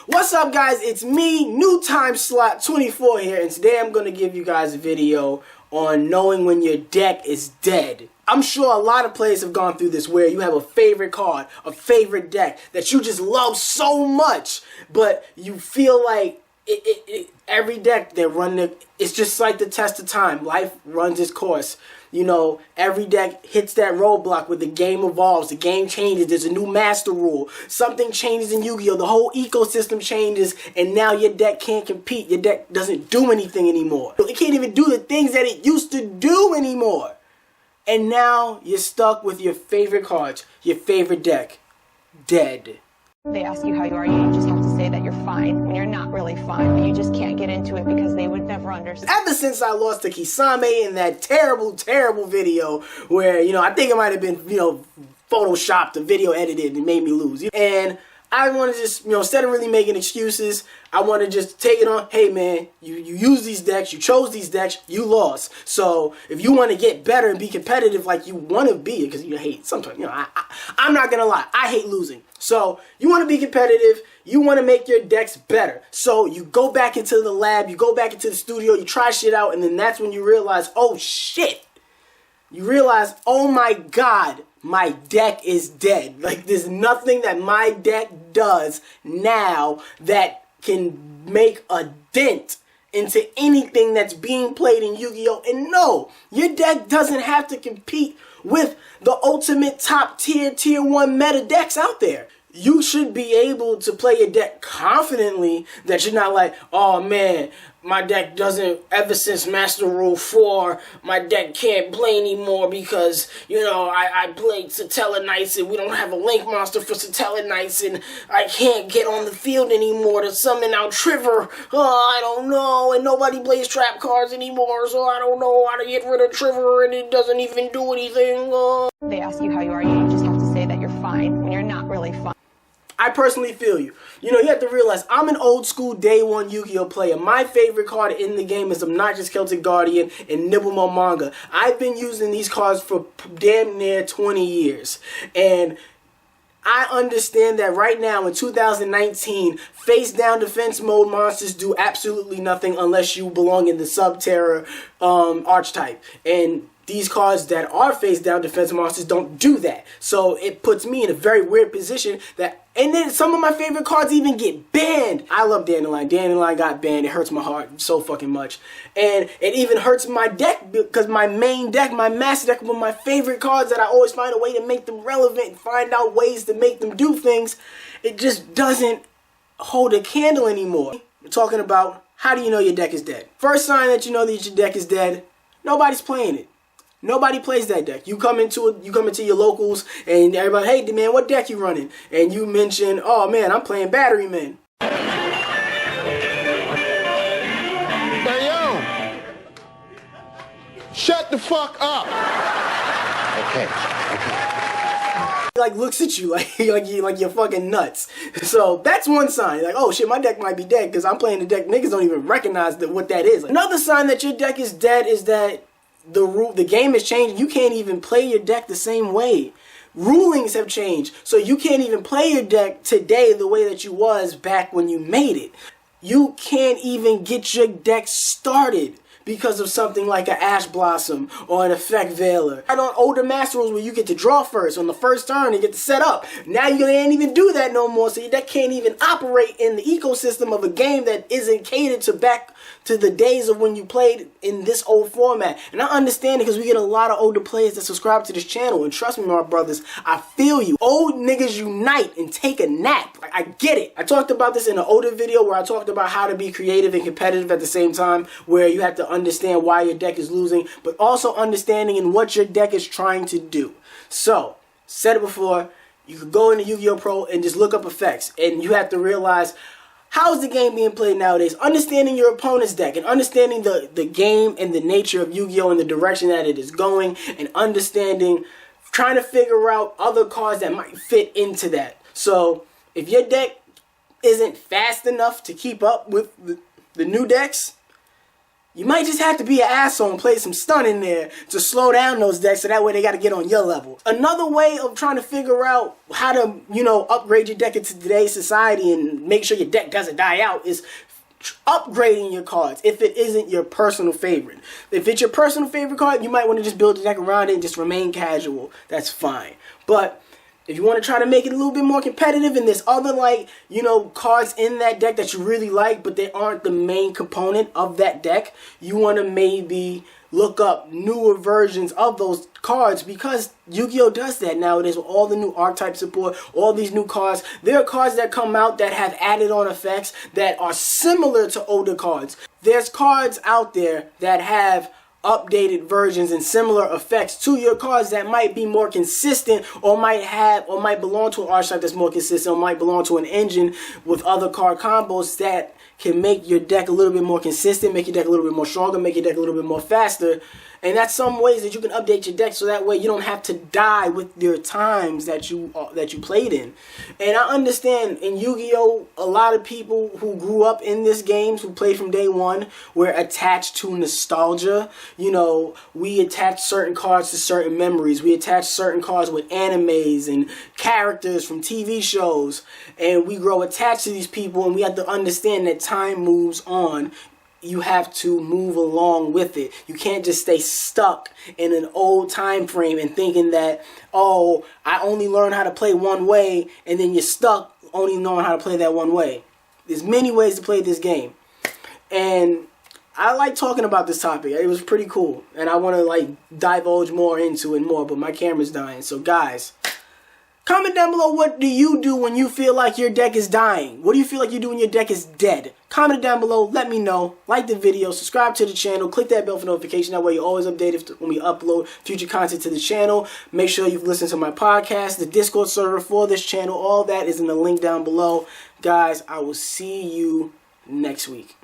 What's up, guys? It's me, New Time Slot 24 here, and today I'm going to give you guys a video on knowing when your deck is dead. I'm sure a lot of players have gone through this where you have a favorite card, a favorite deck that you just love so much, but you feel like every deck they're running, it's just like the test of time. Life runs its course. You know, every deck hits that roadblock where the game evolves, the game changes, there's a new master rule, something changes in Yu-Gi-Oh! The whole ecosystem changes, and now your deck can't compete. Your deck doesn't do anything anymore. It can't even do the things that it used to do anymore. And now you're stuck with your favorite cards, your favorite deck, dead. They ask you how you are, you just have to say that you're fine when you're not really fine, but you just can't get into it because they would never understand. Ever since I lost to Kisame in that terrible video where, I think it might have been, photoshopped, the video edited and made me lose. And I want to just, instead of really making excuses, I want to just take it on, hey man, you use these decks, you chose these decks, you lost. So if you want to get better and be competitive like you want to be, because you hate, sometimes, I'm not going to lie, I hate losing. So you want to be competitive, you want to make your decks better. So you go back into the lab, you go back into the studio, you try shit out, and then that's when you realize, oh shit. You realize, oh my god, my deck is dead. Like, there's nothing that my deck does now that can make a dent into anything that's being played in Yu-Gi-Oh! And no, your deck doesn't have to compete with the ultimate top tier, tier 1 meta decks out there. You should be able to play your deck confidently, that you're not like, oh man, my deck doesn't, ever since Master Rule 4, my deck can't play anymore because, I played Satella Knights and we don't have a Link monster for Satella Knights and I can't get on the field anymore to summon out Trigger. Oh, I don't know, and nobody plays trap cards anymore, so I don't know how to get rid of Trigger and it doesn't even do anything. They ask you how you are, you just have to say that you're fine when you're not really fine. I personally feel you. You have to realize I'm an old school day one Yu-Gi-Oh player. My favorite card in the game is Obnoxious Celtic Guardian and Nibblemon Manga. I've been using these cards for damn near 20 years. And I understand that right now in 2019, face down defense mode monsters do absolutely nothing unless you belong in the Sub-Terra archetype. And these cards that are face down defense monsters don't do that. So it puts me in a very weird position and then some of my favorite cards even get banned. I love Dandelion. Dandelion got banned. It hurts my heart so fucking much. And it even hurts my deck because my main deck, my master deck, with my favorite cards that I always find a way to make them relevant and find out ways to make them do things, it just doesn't hold a candle anymore. We're talking about, how do you know your deck is dead? First sign that you know that your deck is dead, nobody's playing it. Nobody plays that deck. You come into your locals and everybody, hey man, what deck you running? And you mention, oh man, I'm playing Battery Men. Hey yo! Shut the fuck up! Okay. Like looks at you like you're fucking nuts. So that's one sign. Like, oh shit, my deck might be dead because I'm playing the deck. Niggas don't even recognize what that is. Another sign that your deck is dead is that the game has changed. You can't even play your deck the same way. Rulings have changed, so you can't even play your deck today the way that you was back when you made it. You can't even get your deck started because of something like an Ash Blossom or an Effect Veiler. I on older Master Rules where you get to draw first on the first turn and get to set up. Now you can't even do that no more, so your deck can't even operate in the ecosystem of a game that isn't catered to back to the days of when you played in this old format. And I understand it because we get a lot of older players that subscribe to this channel, and trust me, my brothers, I feel you. Old niggas unite and take a nap. Like, I get it. I talked about this in an older video where I talked about how to be creative and competitive at the same time, where you have to understand why your deck is losing, but also understanding in what your deck is trying to do. So, said it before, you could go into Yu-Gi-Oh! Pro and just look up effects, and you have to realize, how is the game being played nowadays? Understanding your opponent's deck and understanding the game and the nature of Yu-Gi-Oh! And the direction that it is going, and understanding, trying to figure out other cards that might fit into that. So if your deck isn't fast enough to keep up with the new decks, you might just have to be an asshole and play some stun in there to slow down those decks so that way they got to get on your level. Another way of trying to figure out how to, upgrade your deck into today's society and make sure your deck doesn't die out is upgrading your cards if it isn't your personal favorite. If it's your personal favorite card, you might want to just build a deck around it and just remain casual. That's fine. But if you want to try to make it a little bit more competitive and there's other cards in that deck that you really like but they aren't the main component of that deck, you want to maybe look up newer versions of those cards because Yu-Gi-Oh! Does that nowadays with all the new archetype support, all these new cards. There are cards that come out that have added on effects that are similar to older cards. There's cards out there that have updated versions and similar effects to your cards that might be more consistent or might belong to an archetype that's more consistent or might belong to an engine with other card combos that can make your deck a little bit more consistent, make your deck a little bit more stronger, make your deck a little bit more faster. And that's some ways that you can update your deck so that way you don't have to die with your times that you played in. And I understand in Yu-Gi-Oh! A lot of people who grew up in this games, who played from day one, were attached to nostalgia. We attach certain cards to certain memories. We attach certain cards with animes and characters from TV shows. And we grow attached to these people and we have to understand that time moves on. You have to move along with it. You can't just stay stuck in an old time frame and thinking that, oh, I only learned how to play one way, and then you're stuck only knowing how to play that one way. There's many ways to play this game. And I like talking about this topic. It was pretty cool. And I want to divulge more into it more, but my camera's dying. So guys, comment down below, what do you do when you feel like your deck is dying? What do you feel like you do when your deck is dead? Comment it down below, let me know. Like the video, subscribe to the channel, click that bell for notification. That way you're always updated when we upload future content to the channel. Make sure you've listened to my podcast, the Discord server for this channel. All that is in the link down below. Guys, I will see you next week.